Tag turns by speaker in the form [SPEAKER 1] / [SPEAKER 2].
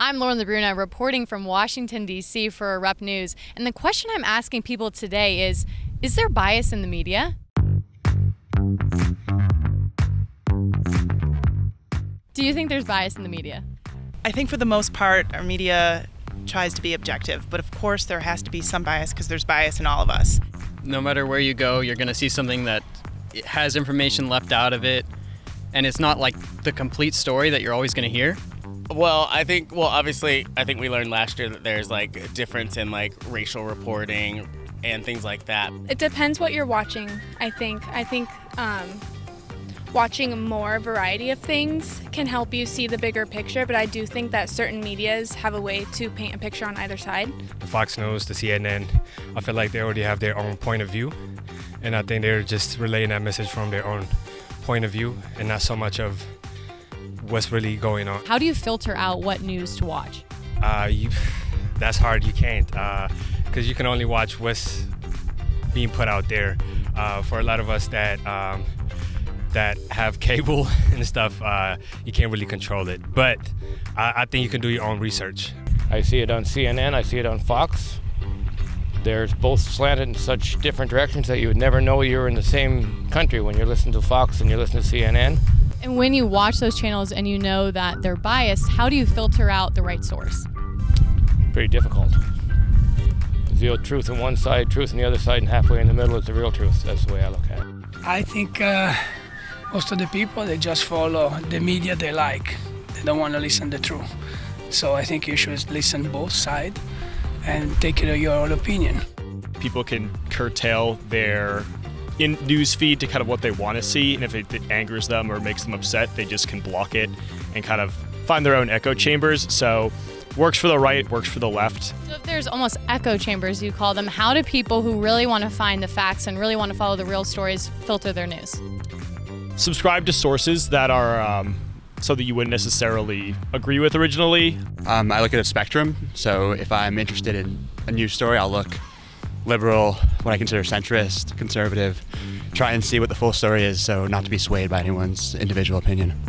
[SPEAKER 1] I'm LaBruna reporting from Washington, D.C. for Rep News. And the question I'm asking people today is there bias in the media? Do you think there's bias in the media?
[SPEAKER 2] I think for the most part, our media tries to be objective, but of course there has to be some bias because there's bias in all of us.
[SPEAKER 3] No matter where you go, you're going to see something that has information left out of it, and it's not like the complete story that you're always going to hear.
[SPEAKER 4] Well, obviously, I think we learned last year that there's like a difference in like racial reporting and things like that.
[SPEAKER 5] It depends what you're watching, I think. Watching more variety of things can help you see the bigger picture, but I do think that certain medias have a way to paint a picture on either side.
[SPEAKER 6] The Fox News, the CNN, I feel like they already have their own point of view, and I think they're just relaying that message from their own point of view and not so much of what's really going on.
[SPEAKER 1] How do you filter out what news to watch?
[SPEAKER 6] That's hard. You can't, because you can only watch what's being put out there. For a lot of us that have cable and stuff, you can't really control it. But I think you can do your own research.
[SPEAKER 7] I see it on CNN, I see it on Fox. They're both slanted in such different directions that you would never know you're in the same country when you're listening to Fox and you're listening to CNN.
[SPEAKER 1] And when you watch those channels and you know that they're biased, how do you filter out the right source?
[SPEAKER 7] Pretty difficult. There's the truth on one side, truth on the other side, and halfway in the middle is the real truth. That's the way I look at it.
[SPEAKER 8] I think most of the people, they just follow the media they like. They don't want to listen to the truth. So I think you should listen both sides and take your own opinion.
[SPEAKER 9] People can curtail their news feed to kind of what they want to see, and if it angers them or makes them upset, they just can block it and kind of find their own echo chambers. So works for the right, works for the left.
[SPEAKER 1] So if there's almost echo chambers, you call them, how do people who really want to find the facts and really want to follow the real stories filter their news?
[SPEAKER 9] Subscribe to sources that are so that you wouldn't necessarily agree with originally.
[SPEAKER 10] I look at a spectrum, so if I'm interested in a news story, I'll look liberal, what I consider centrist, conservative, try and see what the full story is, so not to be swayed by anyone's individual opinion.